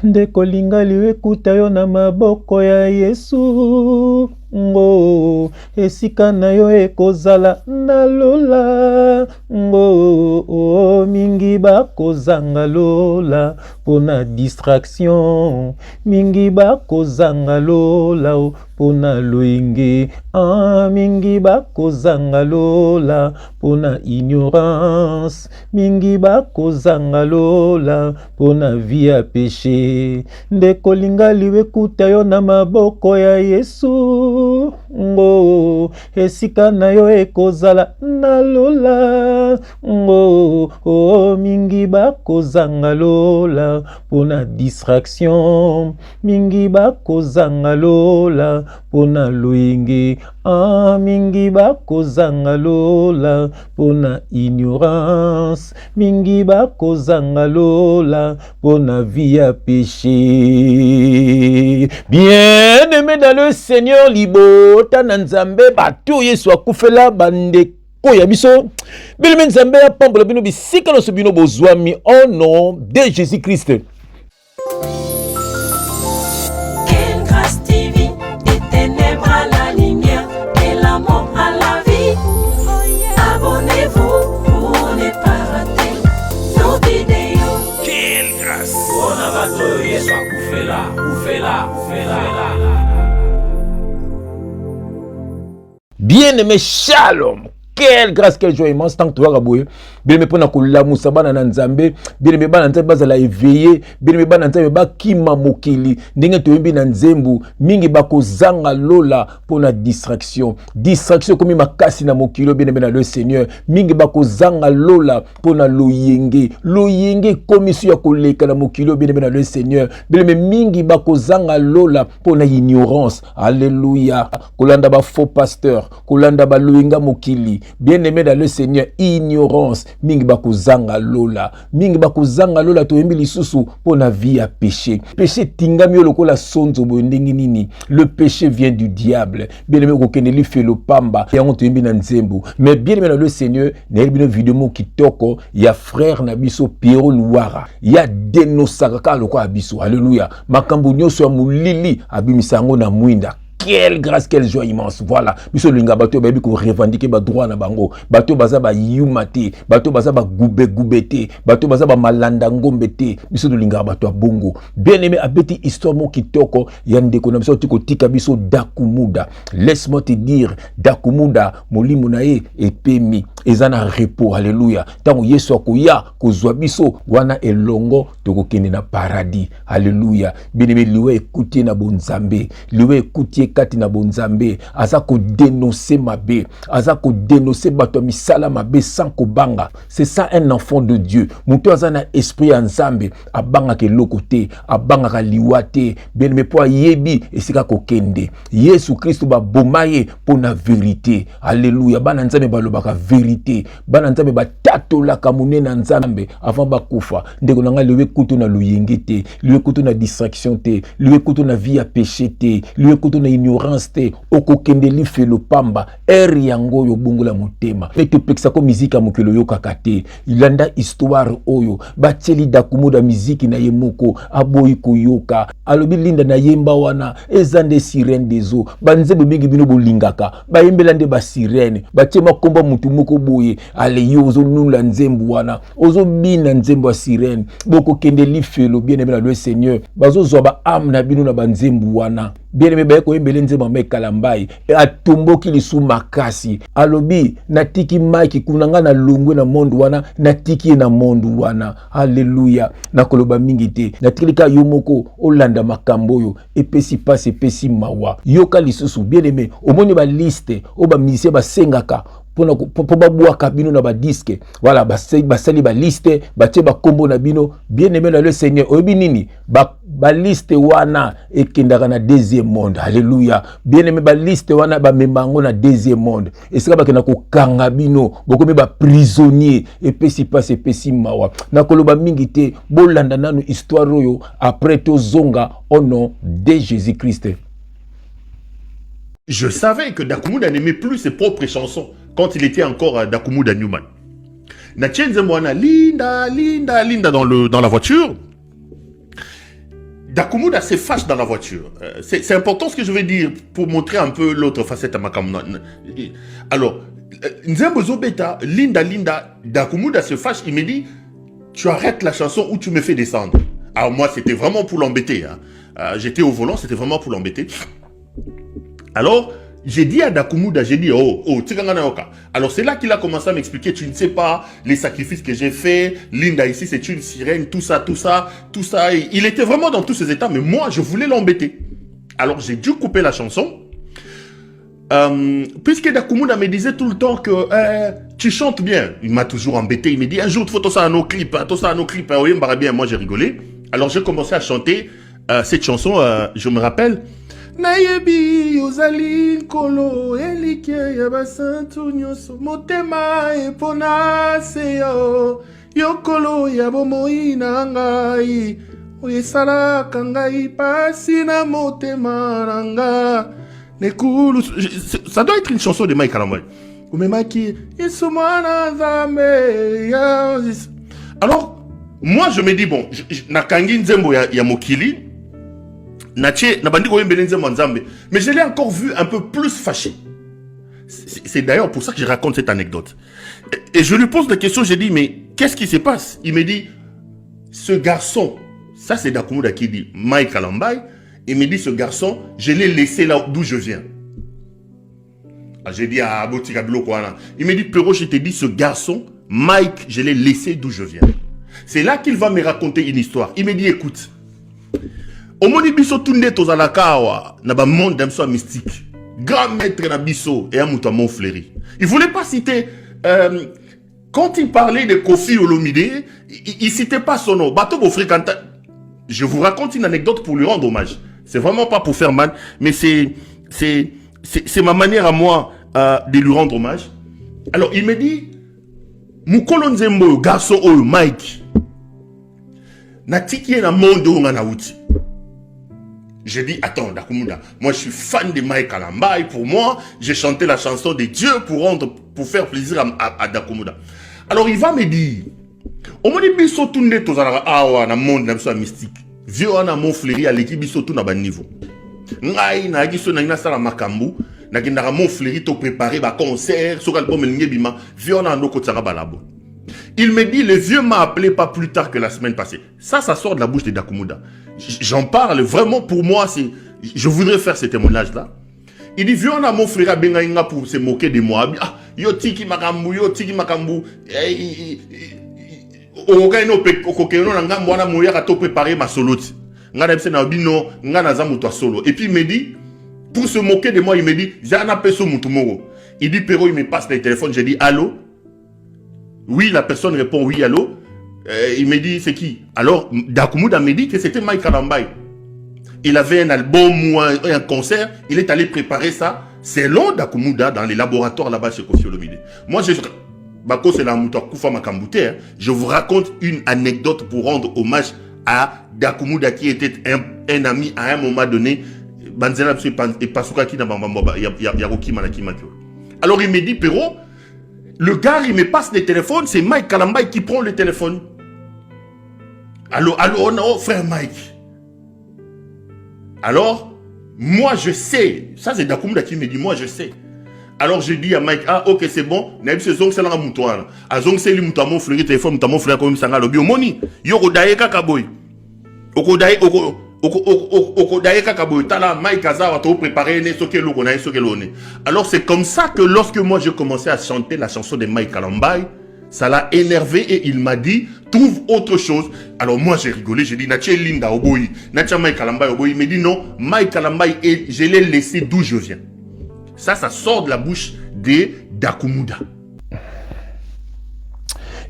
ndeko lingali ekuta yo na maboko ya Yesu. Ngo esika na yo ekozala na lola. Ngo mingi bakozanga lola pona distraction. Mingi bakozanga lola pona loinge. Mingi bakozanga lola pona ignorance. Mingi bakozanga lola pona vie ya péché. Ndeko lingali wekuta yo na maboko ya Yesu. Ngo esika na yo ekozala na lola. Ngo mingi bakozanga lola pona distraction. Mingi bakozanga lola pona loinge. Mingi bakozanga lola pona ignorance. Mingi bakozanga lola pona vie à péché. Bien-aimé dans le Seigneur, libota na nzambe bato Yesu akufela bande koya biso. Bilmen nzambe ya pambola bino bisika no bino bozwami au nom de Jésus-Christ. Bien-aimé, shalom. Quelle grâce, quelle joie immense. Tant que tu vas rabouer. Bien-aimé, pour nous la moussaba na nzambe. Bien-aimé, ba nzambe bazala éveillé. Bien-aimé, ba nzambe ba kima mokili. Ndenge toyembi na nzembu. Mingi bako zanga lola pour na distraction. Distraction comme makasi na mokilo. Bien-aimé na le Seigneur. Mingi bako zanga lola pour na loyenge. Loyenge komisio ya koleka na mokilo. Bien-aimé na le Seigneur. Bien-aimé, mingi bako zanga lola pour na ignorance. Alléluia. Kolanda ba faux pasteur. Kolanda ba loyenga mokili. Bien-aimé dans le Seigneur, ignorance. Mingi bakuzanga lola. Mingi bakuzanga lola to yembi lisusu pour na vie à péché. Péché tingami lokola sonzo boyendengi nini. Le péché vient du diable. Bien-aimé kokeneli fait le pamba. Ya on to yembi na nzembo. Mais bien-aimé dans le Seigneur, na yembi vidéo kitoko ya frère na biso Pierrot Louara. Ya denosaka lokola abiso. Alléluia. Makambo nyoso ya mulili abimisango na mwinda. Quelle grâce, quelle joie immense. Voilà. Biso linga bato baby ko revendiquer ba droit na bango. Bato baza ba yumate, bato baza ba gubete, bato baza ba malanda ngombete. Biso linga bato bongo. Bien-aimé abeti histoire mo kitoko yandeko na biso tiko tika biso Dakumuda. Laisse-moi te dire Dakumuda molimo na ye epemi ezana repos. Alléluia. Tango Yesu akoya kozwa biso wana elongo toko kende na paradis. Alléluia. Bien-aimé liwe écouter na bonzambe. Liwe écouter kati na bonzambe aza ko dénoncer mabe, aza ko dénoncer bato misala mabe sans ko banga. C'est ça un enfant de Dieu. Muto aza na esprit ya nzambe abanga ke lokote, abanga ka liwate, bien me po yebi esika ko kende. Yesu Christ ba bomaye pour na vérité. Alléluia. Bana nzambe balobaka vérité. Bana nzambe batatola kamune na nzambe avant ba kufa. Ndeko nanga liwe kutu na luyengete, liwe kutu na distraction te, liwe kutu na vie ya péché te, liwe kutu na ignorance te, okokende li fe lo pamba eri yango yo bongola motema ete pekisa ko miziki ya mokelo yo kakate ilanda histoire oyo batieli Dakumuda miziki na ye moko aboyi koyoka alobi linda na yemba wana ezande sirène des eaux banzebe mingi bino bolingaka bayembela nde ba sirène batie makomba mutu moko boye ale yo ozo nula nzembu wana ozo bina nzembu ya sirène boko kende li fe lo bien aimé na le Seigneur bazo zwa ba âme na bino na banzembu wana bien-aimé bayeko yembele nzemba mekala mbai atomboki lisu makasi alobi natiki maki kunanga na lungwe na monde wana natiki na monde wana. Alléluia. Nakoloba mingi te natikilika yo moko olanda makambo yo epesi passe epesi mawa yoka lisusu bien-aimé omoni ba liste o ba musicien ba sengaka pour babouaka bino na ba disque voilà basali ba liste batie ba kombo na bino bien-aimé na le Seigneur oyebi nini ba liste wana ekendaka na deuxième monde. Alléluia. Bien-aimé ba liste wana ba membango na deuxième monde esika bakena ko kanga bino bokomi ba prisonnier epesi passe epesi mawa nakoloba mingi te bolanda nanu histoire oyo après to zonga au nom de Jésus-Christ. Je savais que Dakumuda n'aimait plus ses propres chansons quand il était encore à Dakumuda Newman. Natchenze Mwana, linda dans la voiture. Dakumuda se fâche dans la voiture. C'est important ce que je vais dire pour montrer un peu l'autre facette à Makamuna. Alors, Nzembo Zobeta, Linda, Dakumuda se fâche, il me dit, tu arrêtes la chanson ou tu me fais descendre. Alors moi, c'était vraiment pour l'embêter. Hein. J'étais au volant, c'était vraiment pour l'embêter. Alors, j'ai dit à Dakumuda, j'ai dit, alors c'est là qu'il a commencé à m'expliquer, tu ne sais pas les sacrifices que j'ai faits, Linda ici c'est une sirène, tout ça. Et il était vraiment dans tous ces états, mais moi je voulais l'embêter. Alors j'ai dû couper la chanson, puisque Dakumuda me disait tout le temps que tu chantes bien. Il m'a toujours embêté, il me dit un jour, il faut tout ça à nos clips, oui, bien, moi j'ai rigolé. Alors j'ai commencé à chanter cette chanson, je me rappelle, Nayebi yozali kolo elike ya basantu nyoso motema epona seyo yokolo ya bomoi na ngai oyesala kangai pasi na motema nanga nekulu. Ça doit être une chanson de Mike Kalambai. Umemaki isumana zambe. Alors moi je me dis bon, nakangi nzembo ya mokili. Mais je l'ai encore vu un peu plus fâché. C'est d'ailleurs pour ça que je raconte cette anecdote. Et je lui pose la question, j'ai dit, mais qu'est-ce qui se passe? Il me dit, ce garçon, ça c'est Dakumuda qui dit, Mike Kalambai, il me dit, ce garçon, je l'ai laissé là d'où je viens. J'ai dit, ah, il me dit, Pero, je t'ai dit, ce garçon, Mike, je l'ai laissé d'où je viens. C'est là qu'il va me raconter une histoire. Il me dit, écoute, Omoni biso tunde tozalakawa na ba monde d'un soir mystique. Grand maître na biso et un mouton fleuri. Il voulait pas citer quand il parlait de Kofi Olomide, il citait pas son nom. Bato bo fréquenta. Je vous raconte une anecdote pour lui rendre hommage. C'est vraiment pas pour faire mal, mais c'est ma manière à moi de lui rendre hommage. Alors il me dit Mukolo Nzembo garçon oyo Mike. Na tiki na monde où ngana uti. J'ai dit, attends, Dakumuda, moi je suis fan de Mike Kalambai. Pour moi, j'ai chanté la chanson de Dieu pour faire plaisir à Dakumuda. Alors il va me dire, au moins biso tunde tozalaka awa na monde na biso mystique. Vieux na mon fleuri à l'équipe biso tout na ban niveau. Ngai na giso na ina sala makambu, na kindaka mon fleuri to préparer ba concert, so album elinge bima, vieux na ndoko tsaka balabo. Il me dit, le vieux m'a appelé pas plus tard que la semaine passée. Ça sort de la bouche de Dakumuda. J'en parle vraiment pour moi, je voudrais faire ce témoignage-là. Il dit, vieux, on a mon frère Bengaïnga pour se moquer de moi. Ah, yo tiki makambu. Okokeno na ngambo wana moya ka to préparer ma solo. Ngana bse na bino, ngana za muto solo. Et puis il me dit, pour se moquer de moi, il me dit, j'ai un appel sur Mutumoro. Il dit, Pero, il me passe le téléphone, j'ai dit, allô? Oui, la personne répond oui, allô. Il me dit, c'est qui? Alors, Dakumuda me dit que c'était Mike Kalambai. Il avait un album ou un concert. Il est allé préparer ça selon Dakumuda dans les laboratoires là-bas chez Kofi Olomide. Moi, je vous raconte une anecdote pour rendre hommage à Dakumuda qui était un ami à un moment donné. Alors, il me dit, Pero, le gars, il me passe le téléphone, c'est Mike Kalambai qui prend le téléphone. Allô, non, frère Mike. Alors, moi je sais, ça c'est Dakumuda qui me dit, moi je sais. Alors je dis à Mike, ah ok c'est bon, n'a pas zong c'est là moutoir. A zong c'est lui moutoir mon frère téléphone moutoir mon frère comme ça ngalo biomoni. Yoko daye kakaboy. Oko daye kakaboy. Tala Mike Azawa to préparer ne soke lo kona soke lo ne. Alors c'est comme ça que lorsque moi je commençais à chanter la chanson de Mike Kalambai, ça l'a énervé et il m'a dit, trouve autre chose. Alors moi j'ai rigolé, j'ai dit, Natia Linda Oboyi, Natia Mike Kalambai Oboyi. Il me dit non, Mike Kalambai, et je l'ai laissé d'où je viens. Ça sort de la bouche de Dakumuda.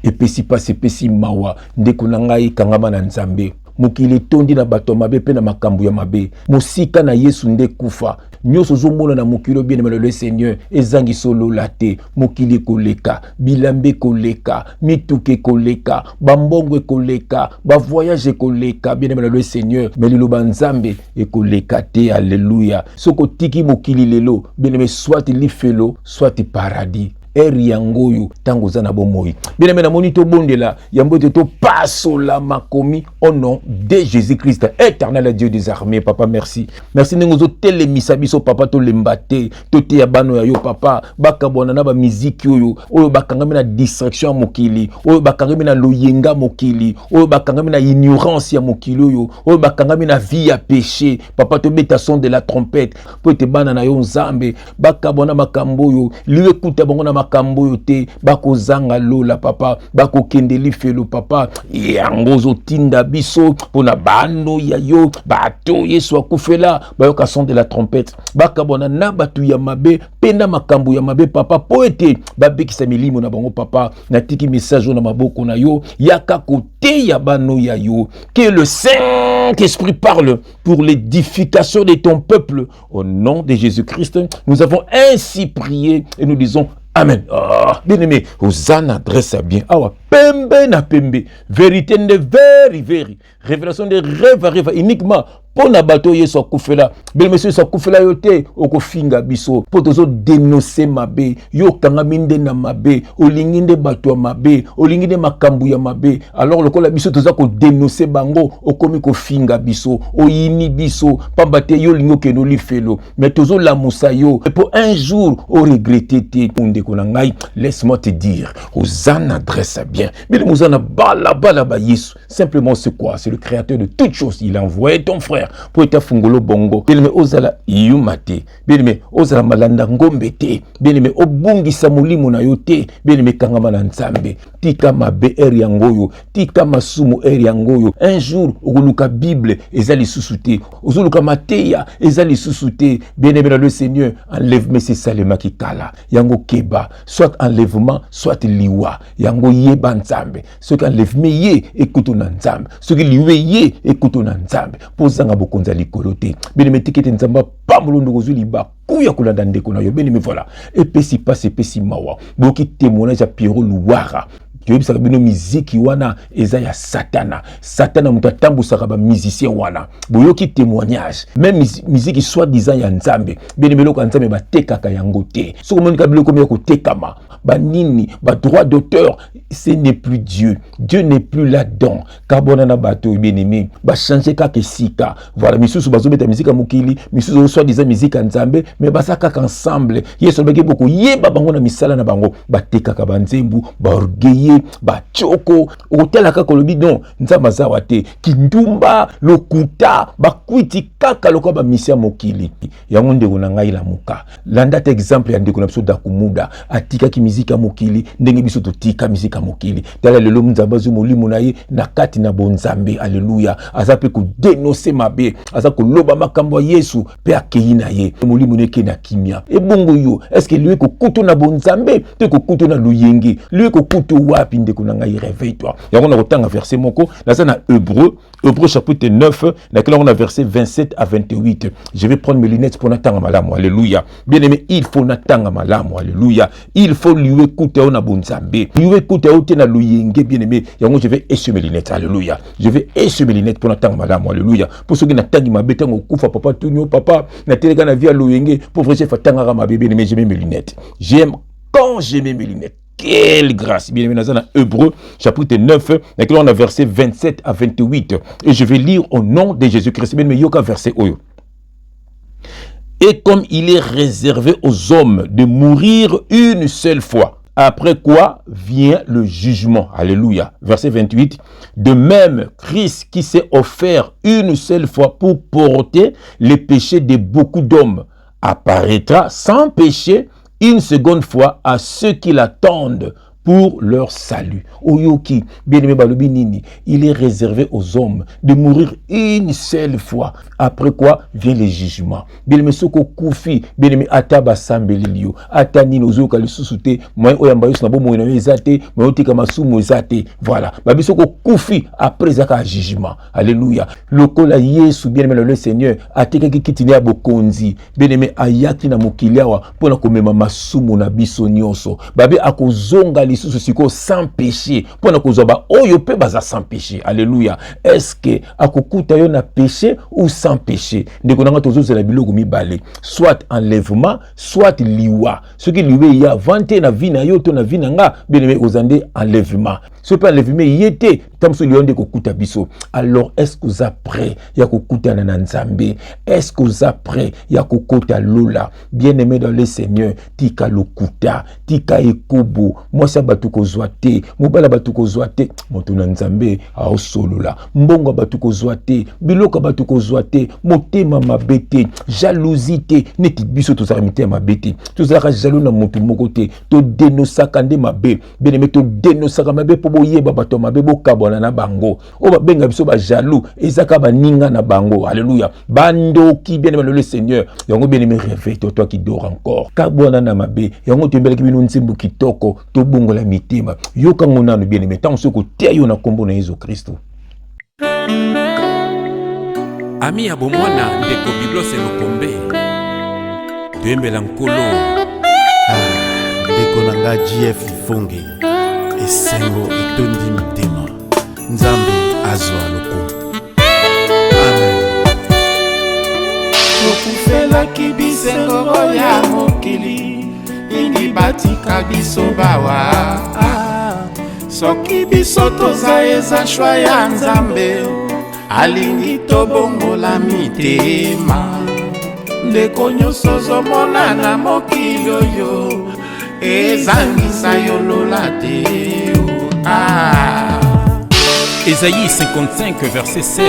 Et puis si pas c'est pesi mawa, ndeko nangai kangama na nzambe. Mokili tondi na bato mabe pe na makambu ya mabe. Musika na Yesu nde kufa. Nyoso zomona na mokili bien aimé le Seigneur. Ezangi solo late. Mokili koleka. Bilambe koleka. Mituke koleka. Bambongo koleka. Ba voyage koleka. Bien aimé le Seigneur. Mais lilo banzambe e koleka te. Alléluia. Soko tiki mokili lelo. Bien aimé soit lifelo, soit paradis. eri yangoyo tango za na bomoi. Bien aimé na monito bondela yambo te to pasola makomi au nom de Jésus-Christ, éternel Dieu des armées. Papa, merci. Merci nengozo telemisa biso papa to lembate to te ya bano ya yo papa bakabona na ba musique oyo bakangami na distraction mokili, oyo bakangami na loyenga mokili, oyo bakangami na ignorance ya mokili oyo bakangami na vie ya péché. Papa to beta son de la trompette po te bana na yo nzambe bakabona makambo yo liwe kuta bango na makambo yo te bakozanga lola papa bakokendeli felo papa yangozo tinda biso pona bano ya yo bato yesu akufela bayoka son de la trompette bakabona na batu ya mabe penda makambo ya mabe papa po ete babekisa milimo na bango papa natiki message na maboko na yo yaka kote ya bano ya yo que le Saint-Esprit parle pour l'édification de ton peuple au nom de Jésus-Christ. Nous avons ainsi prié et nous disons Amen. Bien aimé, Hosanna adresse bien. Awa pembe na pembe. Vérité de very. Révélation de rêve uniquement. Pona bato yeso akufela. Bien monsieur yeso akufela yote okofinga biso. Po tozo dénoncer mabe. Yo kanga minde na mabe. Olinginde bato ya mabe. Olinginde makambu ya mabe. Alors lokola biso toza ko dénoncer bango. Okomi ko finga biso. Oyini biso. Pambate yo lingo keno li felo. Mais tozo la musa yo. Et pour un jour o regretter te. Laisse-moi te dire, Hosanna adresse bien. Mais le Hosanna bala Yesu. Simplement c'est quoi? C'est le créateur de toutes choses. Il a envoyé ton frère pour être fungolo bongo. Bien aimé ozala yumate. Bien aimé ozala malanda ngombete. Bien aimé obungi samuli mona yote. Bien aimé kangama na nzambe. Tika mabe eri yangoyo. Tika masumu eri yangoyo. Un jour ogoluka Bible ezali susute. Ozoluka mateya ezali susute. Bien aimé le Seigneur enlève mes salema ki kala. Yango keba. Soit enlèvement, soit liwa. Yango yeba nzambe. Ce qui enlèvement ye, écoute na nzambe. Ce qui liwe ye, écoute na nzambe. Posanga bokonza likolote. Bene metikete nzamba pamulundo kozuli ba. Kuya kulanda ndeko na yo. Bene me voilà. Epesi passe, epesi mawa. Boki témoignage à Pierrot Louara. Tu veux savoir bino musique wana eza ya satana mutatambusaka ba musicien wana boyoki témoignage même musique soi-disant ya nzambe bene meloko ya nzambe batekaka yango te soko monika biloko ya kotekama banini ba droit d'auteur ce n'est plus Dieu n'est plus là-dedans kabona na bato bien-aimé ba changer kaka sika voilà misusu bazobeta musique ya mokili misusu soi-disant musique ya nzambe mais basaka ensemble yeso beke boko yeba bango na misala na bango batekaka banzembu ba orgueil bachoko otelaka kolobi non nzamba zawa te kindumba lokuta bakwiti kaka lokola ba misia mokili yango ndeko na ngai la muka landa te exemple ya ndeko na biso da kumuda atika ki mizika mokili ndenge biso totika mizika mokili tala lelo nzamba zu molimo na ye na kati na bonzambe alleluya aza pe ko dénoncer mabe aza ko loba makambo ya Yesu pe akei na ye molimo neke na kimia ebongo yo est-ce que lui ko kutu na bonzambe te ko kutu na luyenge lui ko kutu wa wapi ndeko na ngai réveille-toi. Yango na kotanga verset moko na ça na Hébreu chapitre 9 na kela on a verset 27 à 28. Je vais prendre mes lunettes pour natanga malamu. Alléluia. Bien-aimé, il faut natanga malamu. Alléluia. Il faut lui écouter on a bonzambe. Lui écouter on te na luyenge bien-aimé. Yango je vais essuyer mes lunettes. Alléluia. Je vais essuyer mes lunettes pour natanga malamu. Alléluia. Pour ceux qui natangi mabeta ngokufa papa tunyo papa na telega na via luyenge pour vrai chef tanga ma bébé mais j'ai mes lunettes. J'aime quand j'ai mes lunettes. Quelle grâce! Bien aimé, dans Hébreu, chapitre 9, là on a verset 27 à 28. Et je vais lire au nom de Jésus-Christ. Bien aimé, yoka verset oyo. Et comme il est réservé aux hommes de mourir une seule fois, après quoi vient le jugement. Alléluia. Verset 28. De même, Christ qui s'est offert une seule fois pour porter les péchés de beaucoup d'hommes, apparaîtra sans péché une seconde fois à ceux qui l'attendent pour leur salut. Oyoki, bien-aimé balobi nini, il est réservé aux hommes de mourir une seule fois. Après quoi vient le jugement. Bien-aimé soko kufi, bien-aimé ataba sambelilio, atanino zoka le susute, moi oyamba yus na bo moina ezate, moi otika masumu ezate. Voilà. Babi soko kufi après zaka jugement. Alléluia. Lokola Yesu bien-aimé le Seigneur ateka kitini ya bokonzi. Bien-aimé ayaki na mokiliawa pona komema masumu na biso nyonso. Babi akozonga lisusu siko sans péché pona kozoba oyo pe baza sans péché. Alléluia. Est-ce que akokuta yo na péché ou sans péché? Ndeko nanga tozozela biloko mibale, soit enlèvement soit liwa. Ce qui liwe ya vante na vie na yo to na vie na nga bien-aimé ozande enlèvement. Ce pas enlèvement yete tamso lionde kokuta biso. Alors est-ce que vous êtes prêt ya kokuta na nzambe? Est-ce que vous êtes prêt ya kokota lola? Bien-aimé dans le Seigneur, tika lokuta, tika ekobo, moi sa batuko zoate, mobala batuko zoate, moto na nzambe a osolola, mbongo batuko zoate, biloko batuko zoate, motema mabete, jalousie, neti biso to saramite mabete, to saka jaloux na moto moko te, to denosaka nde mabe, bien-aimé to denosaka mabe po boyeba bato mabe bokabona na bango, o ba benga biso ba jaloux, ezaka ba ninga na bango. Alléluia. Bando qui bien-aimé le Seigneur, yango bien-aimé réveille toi qui dors encore. Kabona na mabe, yango tembele ki bino nzembo kitoko, to bongo la mitema. Yoka ngona no bien-aimé, tant soko te yo na kombo na Yesu Kristo. Ami abomwana ndeko Biblos Elokombe Tuyembela nkolo ndeko nanga GF Fonge esengo etondi mitema Nzambe azwa lokumu. Amen. Tokufelaki bisengo ya mokili ingi batika biso bawa soki biso toza eza shwa ya Nzambe alingi tobongola mitema ndeko nyonso ozomona na mokili oyo ezangisa yo lola te. Ésaïe 55 verset 7.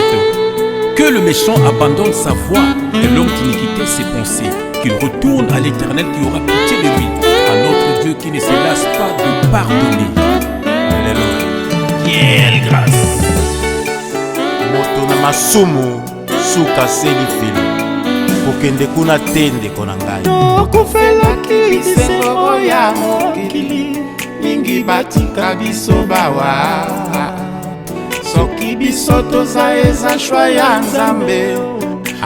Que le méchant abandonne sa voie et l'homme d'iniquité ses pensées, qu'il retourne à l'Éternel qui aura pitié de lui, à notre Dieu qui ne se lasse pas de pardonner. Alléluia. Quelle grâce. Moto na masumu suka seli fili kokende kuna tende kona ngai. Tokufelaki bisengo ya mokili mingi batika biso bawa soki biso toza eza shwa ya Nzambe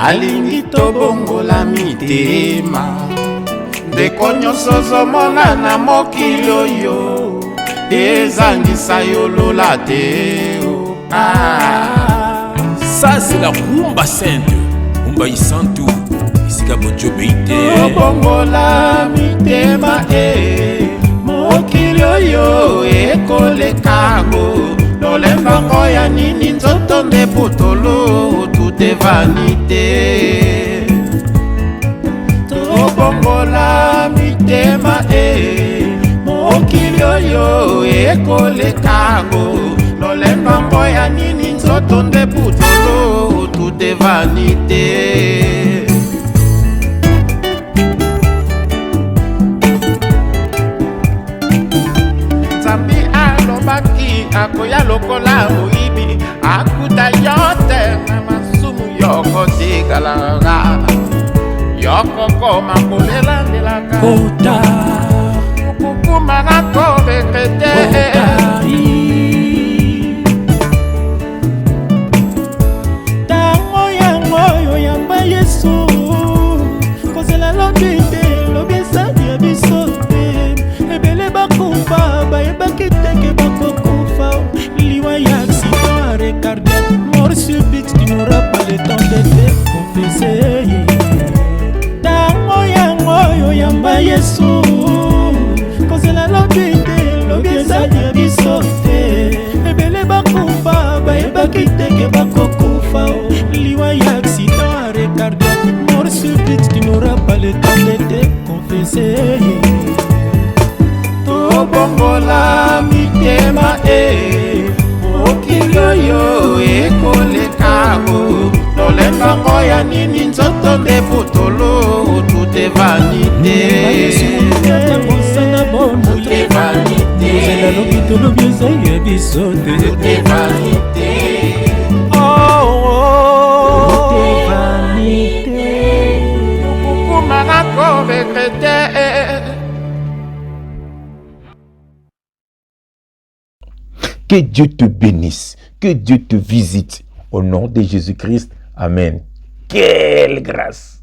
alingi tobongola mitema ndeko nyonso ozomona na mokili oyo ezangisa yo lola te. Ça c'est la rumba sainte. Rumba isantu isika bojo beite. Tobongola mitema mokili oyo ekolekago lolembango ya nini nzoto nde putolo tout est vanité. Tobongola mitema mokili oyo ekolekago lolembango ya nini nzoto nde putolo tout est vanité. Nzambi alobaki akoya lokola moyibi akuta yote na masumu yoko tigalanga yoko koma kolelandelaka Kota kukumaka kobekete tango yango oyo yamba Yesu kozela lobi te lobi esali ya biso te ebele bakufa bayebaki teke bakokufa liwa ya accident cardiaque mort subite tu n'auras pas le temps de te confesser tango yango oyo yamba Yesu kozela lobi te lobi ezali ya biso te ebele bakufa bayebaki teke bakokufa liwa ya accident cardiaque mort subite tu n'auras pas le temps de te confesser. tobongola mitema mokili oyo ekolekago lolembango ya nini nzoto nde putolo tout est vanité. mosana bomoi kozela lobi te lobi ezali ya biso te Tout est vanité. Kukumaka kobekete Que Dieu te bénisse, que Dieu te visite. Au nom de Jésus-Christ, Amen. Quelle grâce!